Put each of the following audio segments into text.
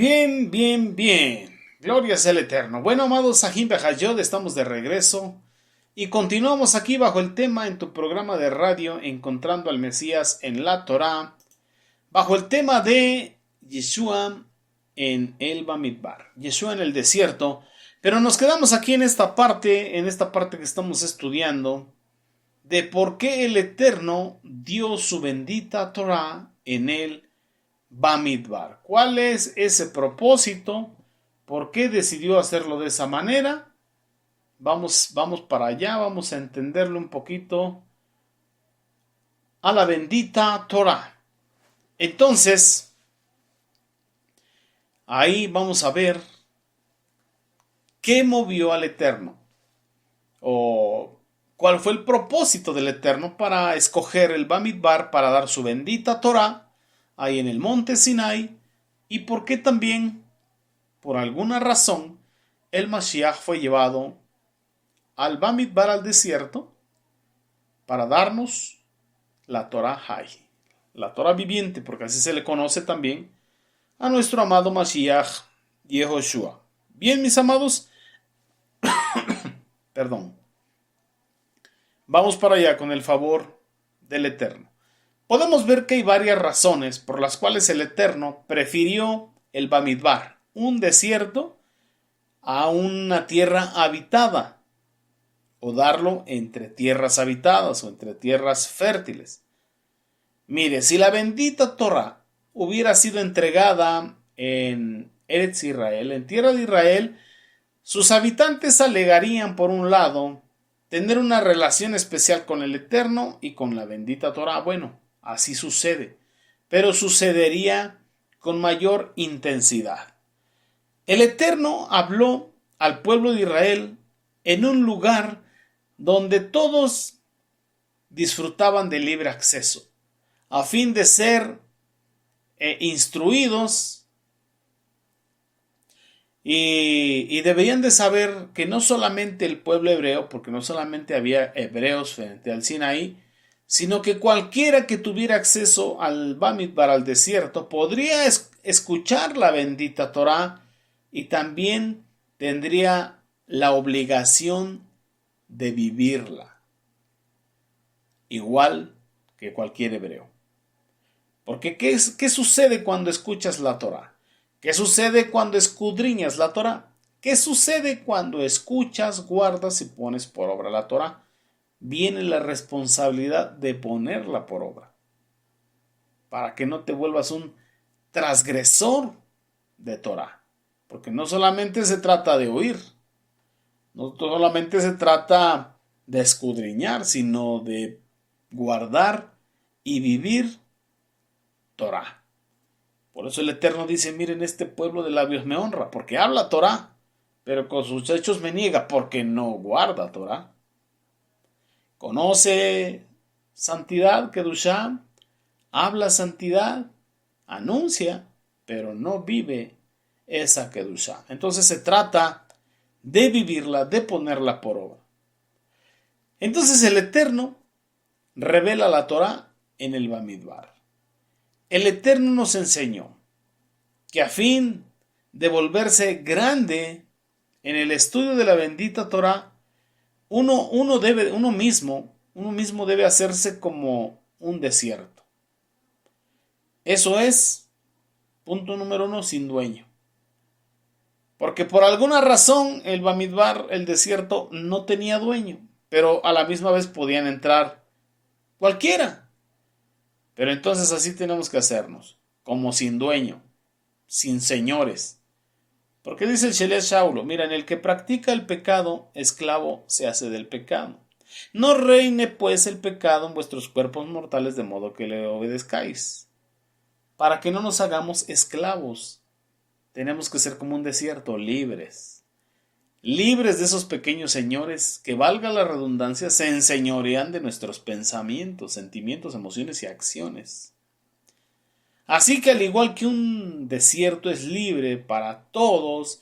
Bien, bien, bien. Gloria sea el Eterno. Bueno, amados Sahim Behayod, estamos de regreso y continuamos aquí bajo el tema en tu programa de radio Encontrando al Mesías en la Torá, bajo el tema de Yeshua en el Bamidbar, Yeshua en el desierto. Pero nos quedamos aquí en esta parte que estamos estudiando, de por qué el Eterno dio su bendita Torá en el Bamidbar. ¿Cuál es ese propósito? ¿Por qué decidió hacerlo de esa manera? Vamos para allá, vamos a entenderlo un poquito a la bendita Torá. Entonces, ahí vamos a ver qué movió al Eterno o cuál fue el propósito del Eterno para escoger el Bamidbar para dar su bendita Torá ahí en el monte Sinai, y por qué también, por alguna razón, el Mashiach fue llevado al Bamidbar, al desierto, para darnos la Torah Hay, la Torah viviente, porque así se le conoce también a nuestro amado Mashiach Yehoshua. Bien, mis amados, perdón, vamos para allá con el favor del Eterno. Podemos ver que hay varias razones por las cuales el Eterno prefirió el Bamidbar, un desierto, a una tierra habitada, o darlo entre tierras habitadas o entre tierras fértiles. Mire, si la bendita Torah hubiera sido entregada en Eretz Israel, en tierra de Israel, sus habitantes alegarían, por un lado, tener una relación especial con el Eterno y con la bendita Torah. Bueno, así sucede, pero sucedería con mayor intensidad. El Eterno habló al pueblo de Israel en un lugar donde todos disfrutaban de libre acceso, a fin de ser instruidos y deberían de saber que no solamente el pueblo hebreo, porque no solamente había hebreos frente al Sinaí, sino que cualquiera que tuviera acceso al Bamidbar, al desierto, podría escuchar la bendita Torá y también tendría la obligación de vivirla, igual que cualquier hebreo. Porque ¿qué sucede cuando escuchas la Torá? ¿Qué sucede cuando escudriñas la Torá? ¿Qué sucede cuando escuchas, guardas y pones por obra la Torá? Viene la responsabilidad de ponerla por obra, para que no te vuelvas un transgresor de Torá. Porque no solamente se trata de oír, no solamente se trata de escudriñar, sino de guardar y vivir Torá. Por eso el Eterno dice, miren, este pueblo de labios me honra, porque habla Torá, pero con sus hechos me niega, porque no guarda Torá. Conoce santidad, Kedushá, habla santidad, anuncia, pero no vive esa Kedushá. Entonces se trata de vivirla, de ponerla por obra. Entonces el Eterno revela la Torá en el Bamidbar. El Eterno nos enseñó que a fin de volverse grande en el estudio de la bendita Torá, uno mismo debe hacerse como un desierto. Eso es, punto número 1, sin dueño. Porque por alguna razón el Bamidbar, el desierto, no tenía dueño, pero a la misma vez podían entrar cualquiera. Pero entonces así tenemos que hacernos, como sin dueño, sin señores. Porque dice el Sheleach Shaulo, mira, en el que practica el pecado, esclavo se hace del pecado. No reine pues el pecado en vuestros cuerpos mortales de modo que le obedezcáis. Para que no nos hagamos esclavos, tenemos que ser como un desierto, libres. Libres de esos pequeños señores que, valga la redundancia, se enseñorean de nuestros pensamientos, sentimientos, emociones y acciones. Así que al igual que un desierto es libre para todos,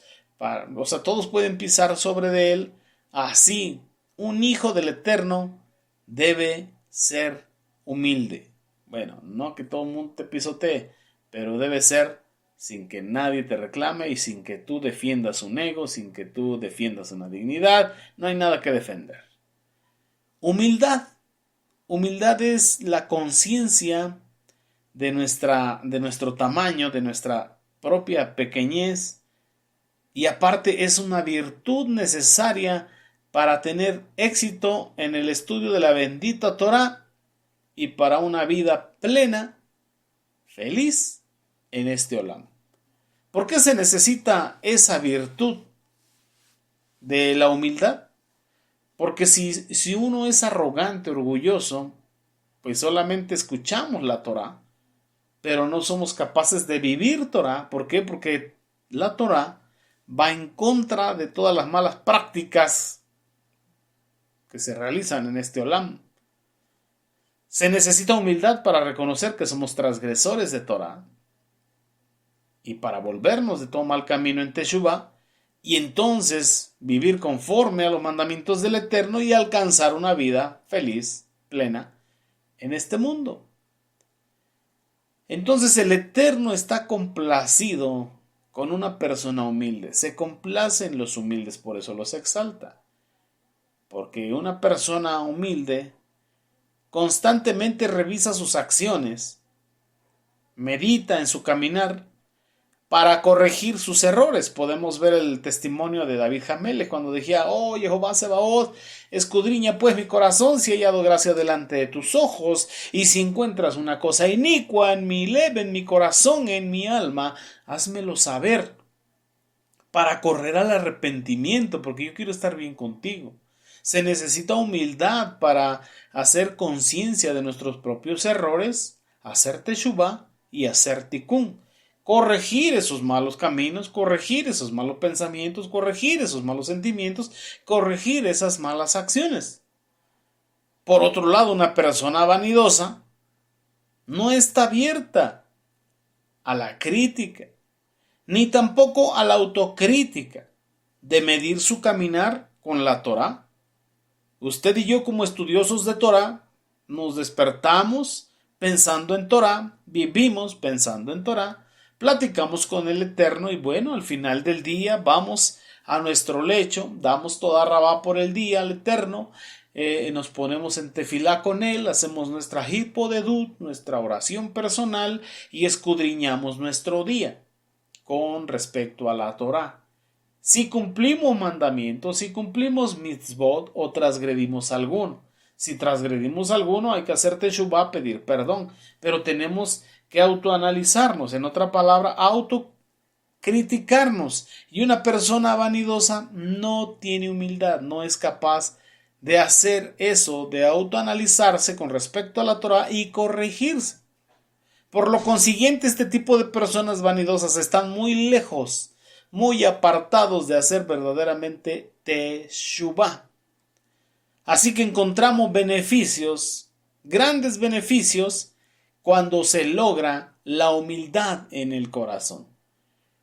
todos pueden pisar sobre él, así un hijo del Eterno debe ser humilde. Bueno, no que todo el mundo te pisotee, pero debe ser sin que nadie te reclame y sin que tú defiendas un ego, sin que tú defiendas una dignidad. No hay nada que defender. Humildad. Humildad es la conciencia de nuestro tamaño, de nuestra propia pequeñez, y aparte es una virtud necesaria para tener éxito en el estudio de la bendita Torá y para una vida plena, feliz en este olam. ¿Por qué se necesita esa virtud de la humildad? Porque si uno es arrogante, orgulloso, pues solamente escuchamos la Torá, pero no somos capaces de vivir Torá. ¿Por qué? Porque la Torá va en contra de todas las malas prácticas que se realizan en este olam. Se necesita humildad para reconocer que somos transgresores de Torá y para volvernos de todo mal camino en Teshuvah y entonces vivir conforme a los mandamientos del Eterno y alcanzar una vida feliz, plena en este mundo. Entonces el Eterno está complacido con una persona humilde. Se complace en los humildes, por eso los exalta. Porque una persona humilde constantemente revisa sus acciones, medita en su caminar para corregir sus errores. Podemos ver el testimonio de David Jamele cuando decía: oh Jehová Sebaot, escudriña pues mi corazón si he hallado gracia delante de tus ojos, y si encuentras una cosa inicua en mi leve, en mi corazón, en mi alma, házmelo saber para correr al arrepentimiento, porque yo quiero estar bien contigo. Se necesita humildad para hacer conciencia de nuestros propios errores, hacer teshuvah y hacer tikkun. Corregir esos malos caminos, corregir esos malos pensamientos, corregir esos malos sentimientos, corregir esas malas acciones. Por otro lado, una persona vanidosa no está abierta a la crítica, ni tampoco a la autocrítica de medir su caminar con la Torá. Usted y yo, como estudiosos de Torá, nos despertamos pensando en Torá, vivimos pensando en Torá, platicamos con el Eterno y bueno, al final del día vamos a nuestro lecho, damos toda rabá por el día al Eterno, nos ponemos en tefilá con Él, hacemos nuestra hipodedut, nuestra oración personal y escudriñamos nuestro día con respecto a la Torá. Si cumplimos mandamientos, si cumplimos mitzvot o transgredimos alguno. Si transgredimos alguno, hay que hacer teshuvah, pedir perdón, pero tenemos que autoanalizarnos, en otra palabra, autocriticarnos. Y una persona vanidosa no tiene humildad, no es capaz de hacer eso, de autoanalizarse con respecto a la Torah y corregirse. Por lo consiguiente, este tipo de personas vanidosas están muy lejos, muy apartados de hacer verdaderamente teshuvah. Así que encontramos beneficios, grandes beneficios, cuando se logra la humildad en el corazón.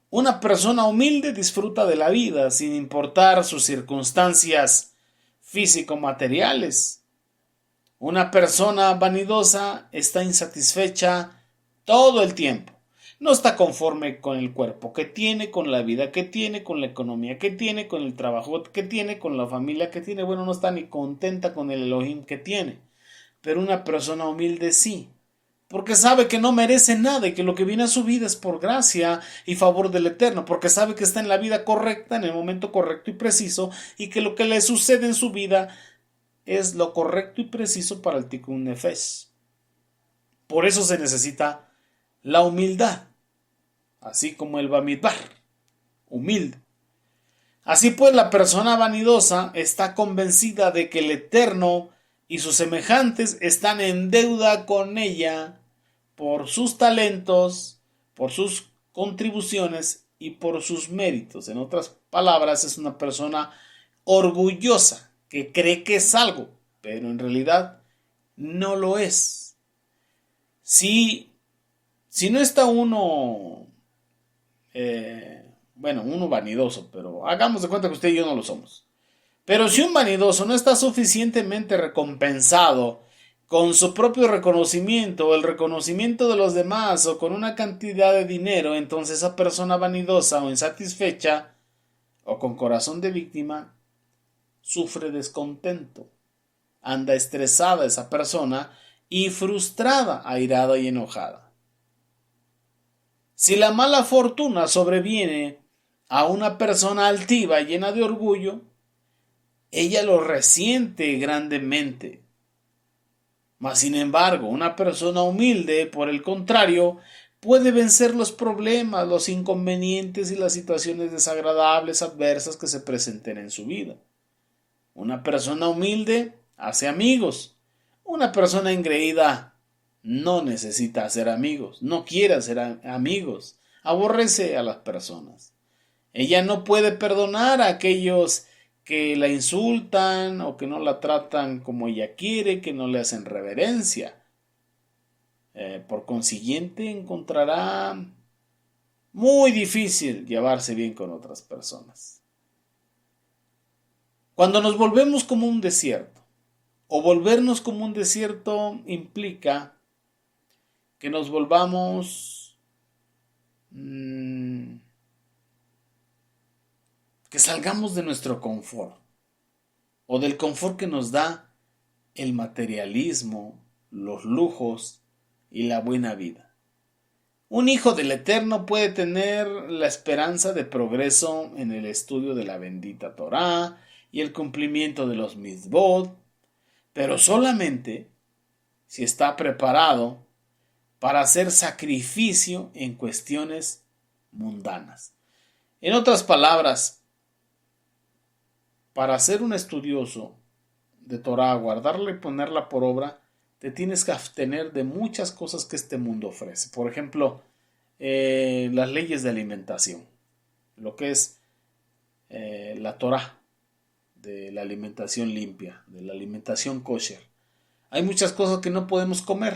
Una persona humilde disfruta de la vida sin importar sus circunstancias físico-materiales. Una persona vanidosa está insatisfecha todo el tiempo. No está conforme con el cuerpo que tiene, con la vida que tiene, con la economía que tiene, con el trabajo que tiene, con la familia que tiene. Bueno, no está ni contenta con el Elohim que tiene. Pero una persona humilde sí, porque sabe que no merece nada y que lo que viene a su vida es por gracia y favor del Eterno, porque sabe que está en la vida correcta, en el momento correcto y preciso, y que lo que le sucede en su vida es lo correcto y preciso para el Tikkun Nefesh. Por eso se necesita la humildad, así como el Bamidbar, humilde. Así pues, la persona vanidosa está convencida de que el Eterno y sus semejantes están en deuda con ella por sus talentos, por sus contribuciones y por sus méritos. En otras palabras, es una persona orgullosa que cree que es algo, pero en realidad no lo es. Si no está uno, uno vanidoso, pero hagamos de cuenta que usted y yo no lo somos. Pero si un vanidoso no está suficientemente recompensado con su propio reconocimiento o el reconocimiento de los demás o con una cantidad de dinero, entonces esa persona vanidosa o insatisfecha o con corazón de víctima sufre descontento, anda estresada esa persona y frustrada, airada y enojada. Si la mala fortuna sobreviene a una persona altiva llena de orgullo, ella lo resiente grandemente. Mas, sin embargo, una persona humilde, por el contrario, puede vencer los problemas, los inconvenientes y las situaciones desagradables, adversas que se presenten en su vida. Una persona humilde hace amigos. Una persona engreída no necesita hacer amigos, no quiere hacer amigos, aborrece a las personas. Ella no puede perdonar a aquellos que la insultan o que no la tratan como ella quiere, que no le hacen reverencia. Por consiguiente, encontrará muy difícil llevarse bien con otras personas. Cuando nos volvemos como un desierto, o volvernos como un desierto implica que nos volvamos, que salgamos de nuestro confort, o del confort que nos da el materialismo, los lujos y la buena vida. Un hijo del Eterno puede tener la esperanza de progreso en el estudio de la bendita Torá y el cumplimiento de los mitzvot, pero solamente si está preparado para hacer sacrificio en cuestiones mundanas. En otras palabras, para ser un estudioso de Torá, guardarla y ponerla por obra, te tienes que abstener de muchas cosas que este mundo ofrece. Por ejemplo, las leyes de alimentación, lo que es la Torá, de la alimentación limpia, de la alimentación kosher. Hay muchas cosas que no podemos comer,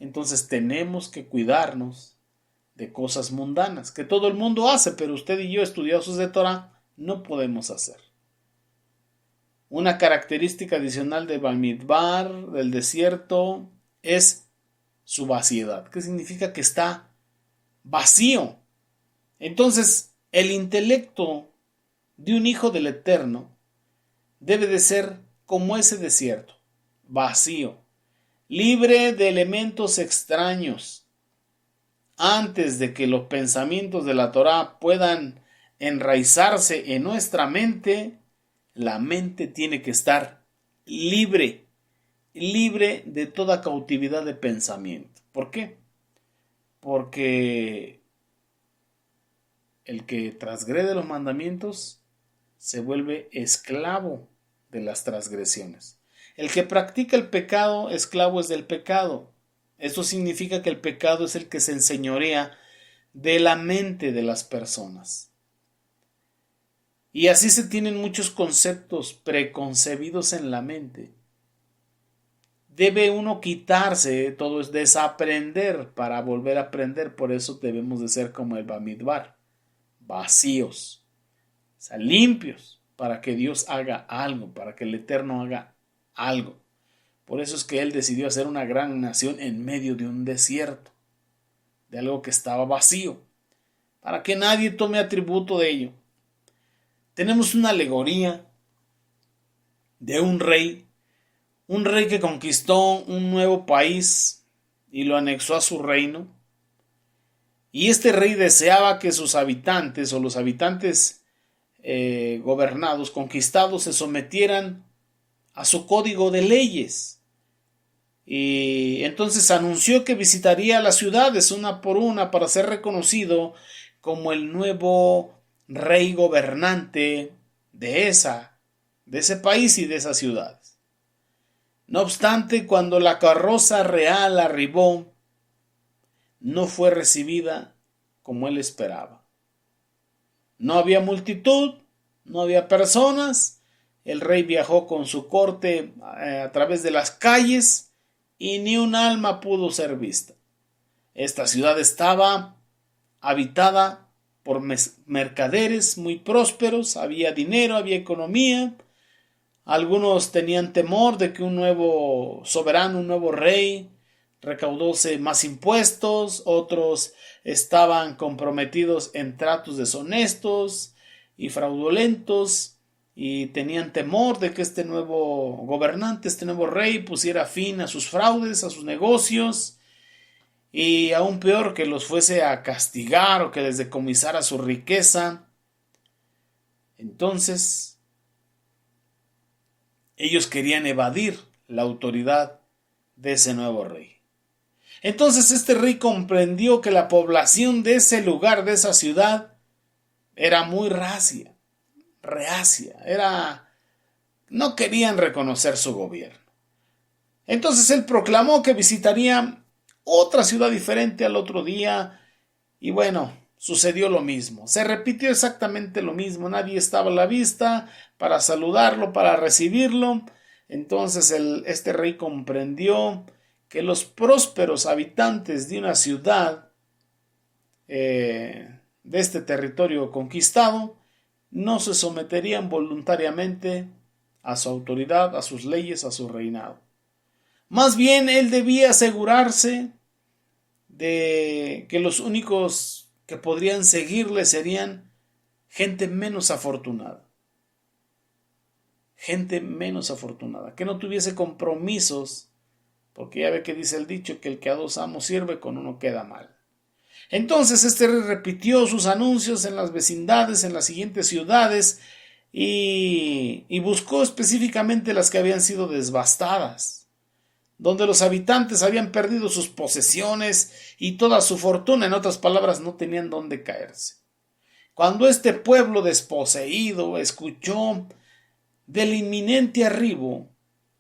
entonces tenemos que cuidarnos de cosas mundanas, que todo el mundo hace, pero usted y yo, estudiosos de Torá, no podemos hacer. Una característica adicional del Bamidbar, del desierto, es su vaciedad. ¿Qué significa? Que está vacío. Entonces, el intelecto de un hijo del Eterno debe de ser como ese desierto, vacío, libre de elementos extraños. Antes de que los pensamientos de la Torá puedan enraizarse en nuestra mente, la mente tiene que estar libre de toda cautividad de pensamiento. ¿Por qué? Porque el que transgrede los mandamientos se vuelve esclavo de las transgresiones. El que practica el pecado, esclavo es del pecado. Esto significa que el pecado es el que se enseñorea de la mente de las personas. Y así se tienen muchos conceptos preconcebidos en la mente. Debe uno quitarse, todo es desaprender para volver a aprender. Por eso debemos de ser como el Bamidbar, vacíos, o sea, limpios, para que Dios haga algo, para que el Eterno haga algo. Por eso es que Él decidió hacer una gran nación en medio de un desierto, de algo que estaba vacío, para que nadie tome atributo de ello. Tenemos una alegoría de un rey que conquistó un nuevo país y lo anexó a su reino. Y este rey deseaba que sus habitantes o los habitantes gobernados, conquistados, se sometieran a su código de leyes. Y entonces anunció que visitaría las ciudades una por una para ser reconocido como el nuevo rey gobernante de ese país y de esas ciudades. No obstante, cuando la carroza real arribó, no fue recibida como él esperaba. No había multitud, no había personas. El rey viajó con su corte a través de las calles y ni un alma pudo ser vista. Esta ciudad estaba habitada por mercaderes muy prósperos, había dinero, había economía, Algunos tenían temor de que un nuevo soberano, un nuevo rey, recaudase más impuestos, otros estaban comprometidos en tratos deshonestos y fraudulentos y tenían temor de que este nuevo gobernante, este nuevo rey, pusiera fin a sus fraudes, a sus negocios y aún peor que los fuese a castigar o que les decomisara su riqueza. Entonces, ellos querían evadir la autoridad de ese nuevo rey. Entonces este rey comprendió que la población de ese lugar, de esa ciudad, era muy reacia, no querían reconocer su gobierno. Entonces él proclamó que visitaría otra ciudad diferente al otro día y bueno, sucedió lo mismo. Se repitió exactamente lo mismo. Nadie estaba a la vista para saludarlo, para recibirlo. Entonces este rey comprendió que los prósperos habitantes de una ciudad de este territorio conquistado no se someterían voluntariamente a su autoridad, a sus leyes, a su reinado. Más bien él debía asegurarse de que los únicos que podrían seguirle serían gente menos afortunada. Gente menos afortunada, que no tuviese compromisos, porque ya ve que dice el dicho que el que a dos amos sirve con uno queda mal. Entonces este rey repitió sus anuncios en las vecindades, en las siguientes ciudades, y buscó específicamente las que habían sido devastadas, donde los habitantes habían perdido sus posesiones y toda su fortuna, en otras palabras, no tenían dónde caerse. Cuando este pueblo desposeído escuchó del inminente arribo,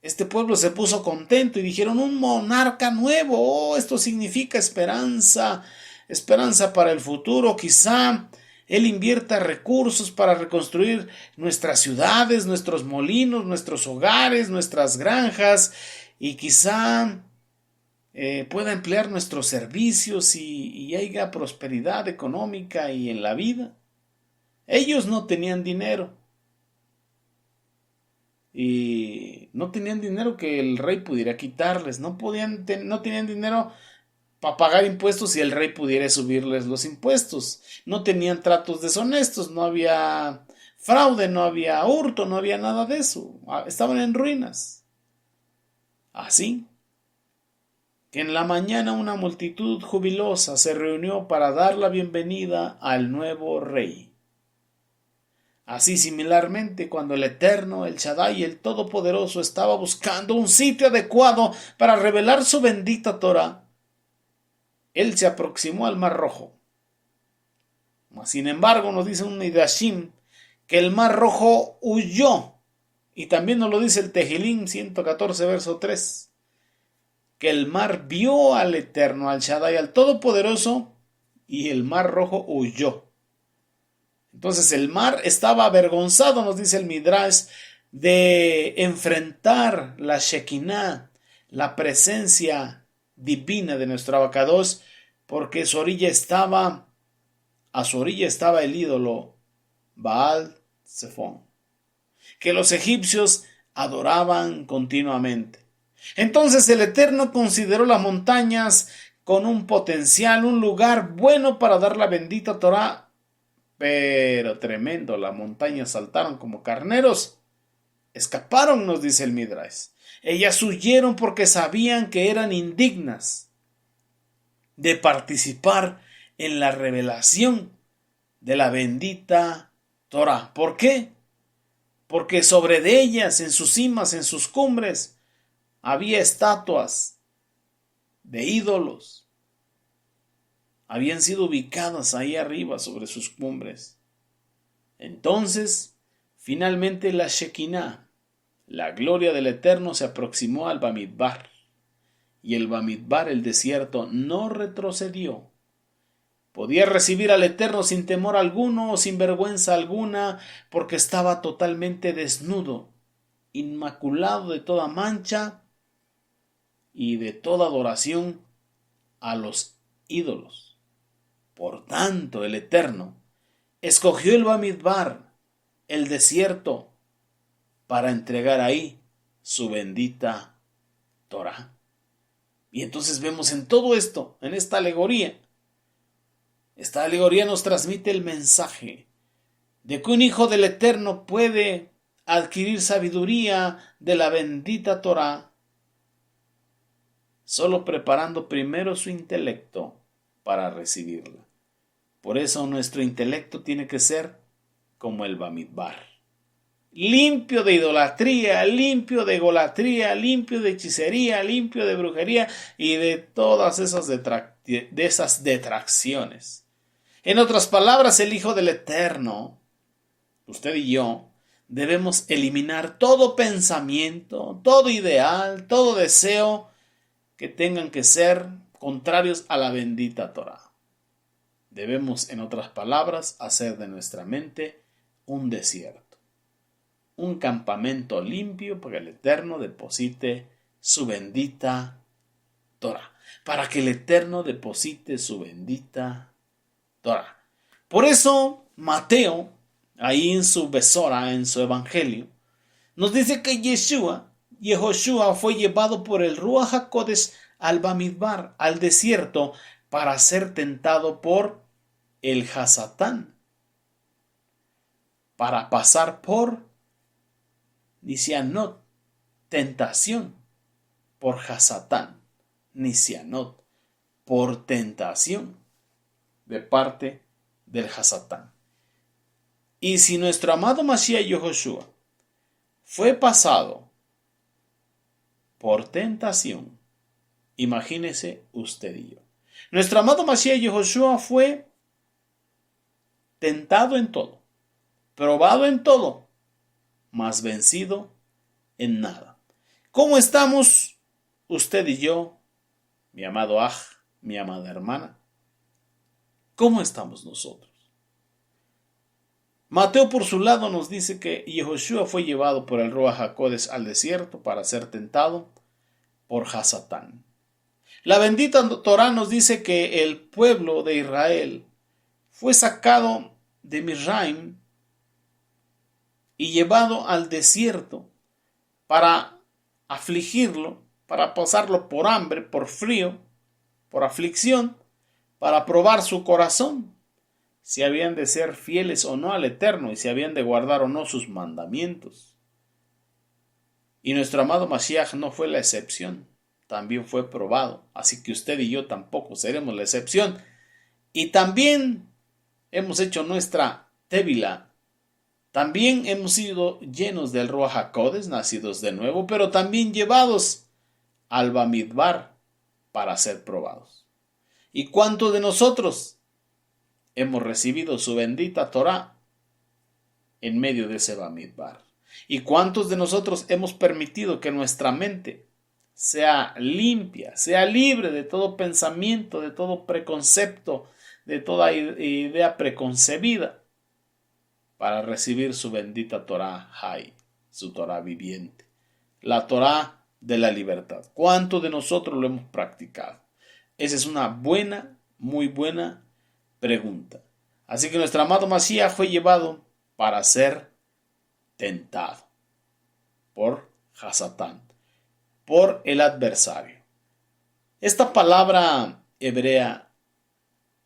este pueblo se puso contento y dijeron: un monarca nuevo, esto significa esperanza, esperanza para el futuro. Quizá él invierta recursos para reconstruir nuestras ciudades, nuestros molinos, nuestros hogares, nuestras granjas, y quizá pueda emplear nuestros servicios y haya prosperidad económica y en la vida. Ellos no tenían dinero. Y no tenían dinero que el rey pudiera quitarles. No tenían dinero para pagar impuestos y el rey pudiera subirles los impuestos. No tenían tratos deshonestos. No había fraude, no había hurto, no había nada de eso. Estaban en ruinas. Así que en la mañana una multitud jubilosa se reunió para dar la bienvenida al nuevo rey. Así similarmente, cuando el Eterno, el Shaddai, el Todopoderoso, estaba buscando un sitio adecuado para revelar su bendita Torah, él se aproximó al Mar Rojo. Sin embargo, nos dice un Midrashim que el Mar Rojo huyó, y también nos lo dice el Tehillim 114, verso 3, que el mar vio al Eterno, al Shaddai, al Todopoderoso, y el Mar Rojo huyó. Entonces el mar estaba avergonzado, nos dice el Midrash, de enfrentar la Shekinah, la presencia divina de nuestro Abacados, porque a su orilla estaba el ídolo Baal Zephón, que los egipcios adoraban continuamente. Entonces el Eterno consideró las montañas con un potencial, un lugar bueno para dar la bendita Torah. Pero tremendo, las montañas saltaron como carneros. Escaparon, nos dice el Midrash. Ellas huyeron porque sabían que eran indignas de participar en la revelación de la bendita Torah. ¿Por qué? Porque sobre de ellas, en sus cimas, en sus cumbres, había estatuas de ídolos. Habían sido ubicadas ahí arriba sobre sus cumbres. Entonces, finalmente la Shekinah, la gloria del Eterno, se aproximó al Bamidbar. Y el Bamidbar, el desierto, no retrocedió. Podía recibir al Eterno sin temor alguno o sin vergüenza alguna, porque estaba totalmente desnudo, inmaculado de toda mancha y de toda adoración a los ídolos. Por tanto, el Eterno escogió el Bamidbar, el desierto, para entregar ahí su bendita Torah. Y entonces vemos en todo esto, en esta alegoría nos transmite el mensaje de que un hijo del Eterno puede adquirir sabiduría de la bendita Torah solo preparando primero su intelecto para recibirla. Por eso nuestro intelecto tiene que ser como el Bamidbar, limpio de idolatría, limpio de egolatría, limpio de hechicería, limpio de brujería y de todas esas detracciones. En otras palabras, el Hijo del Eterno, usted y yo, debemos eliminar todo pensamiento, todo ideal, todo deseo que tengan que ser contrarios a la bendita Torah. Debemos, en otras palabras, hacer de nuestra mente un desierto, un campamento limpio para que el Eterno deposite su bendita Torah, para que el Eterno deposite su bendita Torah. Por eso, Mateo, ahí en su Besora, en su Evangelio, nos dice que Yehoshua fue llevado por el Ruach HaKodesh al Bamidbar, al desierto, para ser tentado por el Hasatán, para pasar por Nisianot, tentación, por Hasatán, Nisianot, por tentación de parte del Hasatán. Y si nuestro amado Mashiach Yehoshua fue pasado por tentación, imagínese usted y yo. Nuestro amado Mashiach Yehoshua fue tentado en todo, probado en todo, mas vencido en nada. ¿Cómo estamos usted y yo, mi amado Aj, mi amada hermana? ¿Cómo estamos nosotros? Mateo por su lado nos dice que Yehoshua fue llevado por el Ruach HaKodesh al desierto para ser tentado por Hasatán. La bendita Torah nos dice que el pueblo de Israel fue sacado de Misraim y llevado al desierto para afligirlo, para pasarlo por hambre, por frío, por aflicción, para probar su corazón, si habían de ser fieles o no al Eterno y si habían de guardar o no sus mandamientos. Y nuestro amado Mashiach no fue la excepción, también fue probado, así que usted y yo tampoco seremos la excepción. Y también hemos hecho nuestra tevila, también hemos sido llenos del Ruach HaKodesh, nacidos de nuevo, pero también llevados al Bamidbar para ser probados. ¿Y cuántos de nosotros hemos recibido su bendita Torah en medio de ese Bamidbar? ¿Y cuántos de nosotros hemos permitido que nuestra mente sea limpia, sea libre de todo pensamiento, de todo preconcepto, de toda idea preconcebida, para recibir su bendita Torah Hay, su Torah viviente, la Torah de la libertad? ¿Cuántos de nosotros lo hemos practicado? Esa es una buena, muy buena pregunta. Así que nuestro amado Mashiach fue llevado para ser tentado por Hasatán, por el adversario. Esta palabra hebrea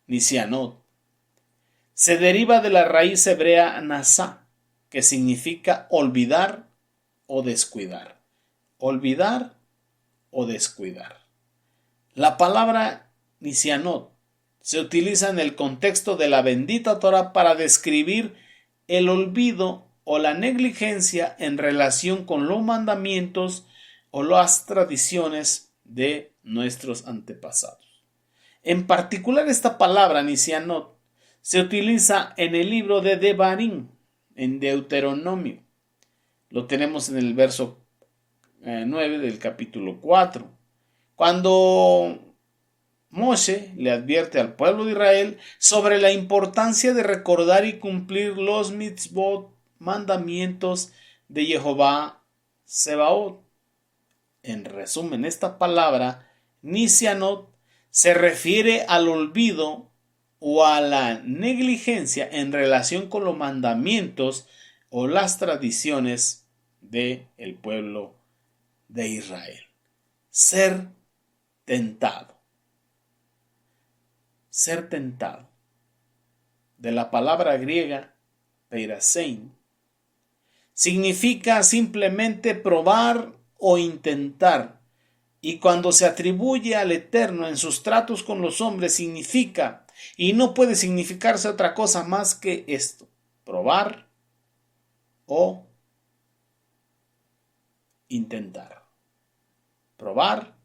Nisianot se deriva de la raíz hebrea nasá, que significa olvidar o descuidar. Olvidar o descuidar. La palabra Nisianot se utiliza en el contexto de la bendita Torah para describir el olvido o la negligencia en relación con los mandamientos o las tradiciones de nuestros antepasados. En particular, esta palabra Nisianot se utiliza en el libro de Devarim, en Deuteronomio. Lo tenemos en el verso 9 del capítulo 4. Cuando Moshe le advierte al pueblo de Israel sobre la importancia de recordar y cumplir los mitzvot, mandamientos de Jehová Sebaot. En resumen, esta palabra Nisianot se refiere al olvido o a la negligencia en relación con los mandamientos o las tradiciones del pueblo de Israel. Ser tentado. Ser tentado. De la palabra griega peirasein, significa simplemente probar o intentar. Y cuando se atribuye al Eterno en sus tratos con los hombres, significa, y no puede significarse otra cosa más que esto: probar o intentar. Probar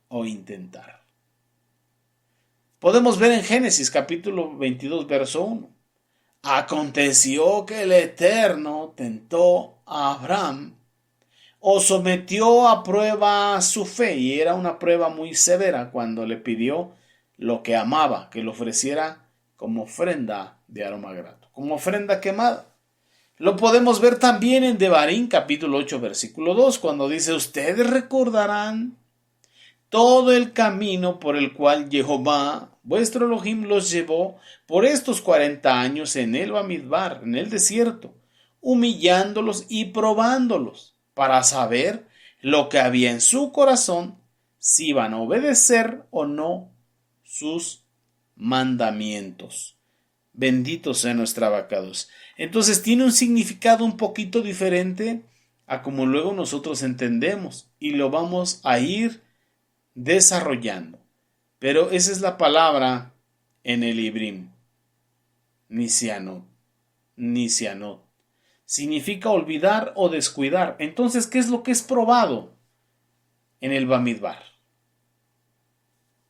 o intentar. Podemos ver en Génesis capítulo 22, verso 1. Aconteció que el Eterno tentó a Abraham o sometió a prueba su fe, y era una prueba muy severa cuando le pidió lo que amaba, que lo ofreciera como ofrenda de aroma grato, como ofrenda quemada. Lo podemos ver también en Devarim capítulo 8 versículo 2, cuando dice: ustedes recordarán todo el camino por el cual Jehová vuestro Elohim los llevó por estos 40 años en el Bamidbar, en el desierto, humillándolos y probándolos, para saber lo que había en su corazón, si iban a obedecer o no sus mandamientos. Bendito sea nuestro abacados. Entonces tiene un significado un poquito diferente a como luego nosotros entendemos, y lo vamos a ir desarrollando. Pero esa es la palabra en el Ibrim. Nisianot. Significa olvidar o descuidar. Entonces, ¿qué es lo que es probado en el Bamidbar?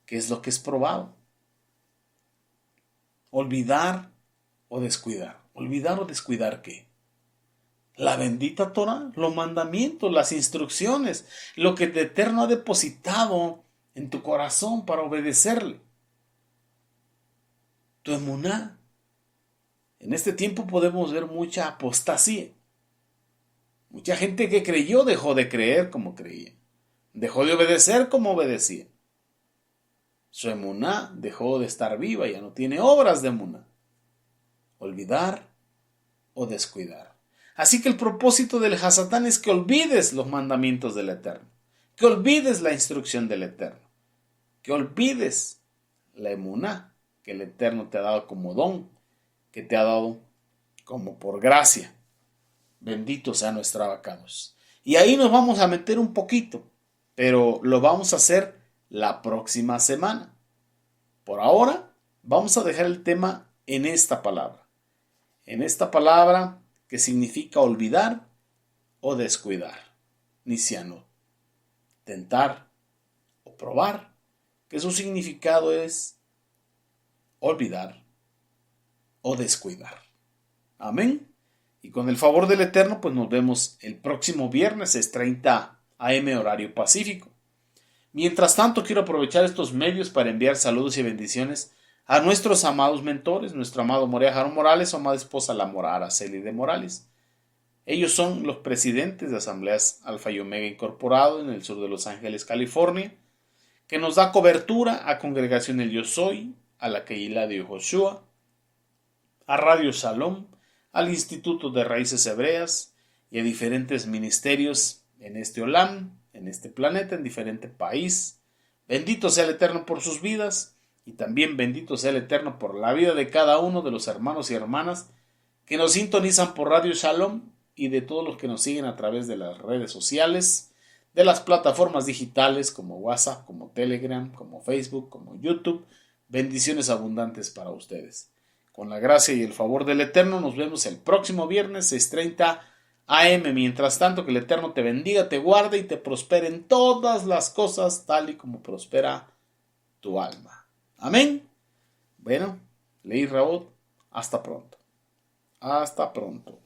¿Qué es lo que es probado? Olvidar o descuidar. ¿Olvidar o descuidar qué? La bendita Torah, los mandamientos, las instrucciones, lo que el Eterno ha depositado en tu corazón para obedecerle. Tu emuná. En este tiempo podemos ver mucha apostasía. Mucha gente que creyó dejó de creer como creía. Dejó de obedecer como obedecía. Su emuná dejó de estar viva, ya no tiene obras de emuná. Olvidar o descuidar. Así que el propósito del Hasatán es que olvides los mandamientos del Eterno, que olvides la instrucción del Eterno, que olvides la emuná que el Eterno te ha dado como don, que te ha dado como por gracia. Bendito sea nuestro abacados. Y ahí nos vamos a meter un poquito, pero lo vamos a hacer la próxima semana. Por ahora vamos a dejar el tema en esta palabra. En esta palabra que significa olvidar o descuidar. Nisianot. Tentar o probar, que su significado es olvidar o descuidar. Amén. Y con el favor del Eterno, pues nos vemos el próximo viernes, es 30 AM horario pacífico. Mientras tanto, quiero aprovechar estos medios para enviar saludos y bendiciones a nuestros amados mentores, nuestro amado Morea Jarón Morales, su amada esposa la Mora Araceli de Morales. Ellos son los presidentes de Asambleas Alfa y Omega Incorporado en el sur de Los Ángeles, California, que nos da cobertura a Congregación El Yo Soy, a la Keilah de Yehoshua, a Radio Shalom, al Instituto de Raíces Hebreas y a diferentes ministerios en este Olam, en este planeta, en diferente país. Bendito sea el Eterno por sus vidas, y también bendito sea el Eterno por la vida de cada uno de los hermanos y hermanas que nos sintonizan por Radio Shalom, y de todos los que nos siguen a través de las redes sociales, de las plataformas digitales como WhatsApp, como Telegram, como Facebook, como YouTube. Bendiciones abundantes para ustedes. Con la gracia y el favor del Eterno nos vemos el próximo viernes 6:30 AM. Mientras tanto, que el Eterno te bendiga, te guarde y te prospere en todas las cosas, tal y como prospera tu alma. Amén. Bueno, Leí Raúl, hasta pronto. Hasta pronto.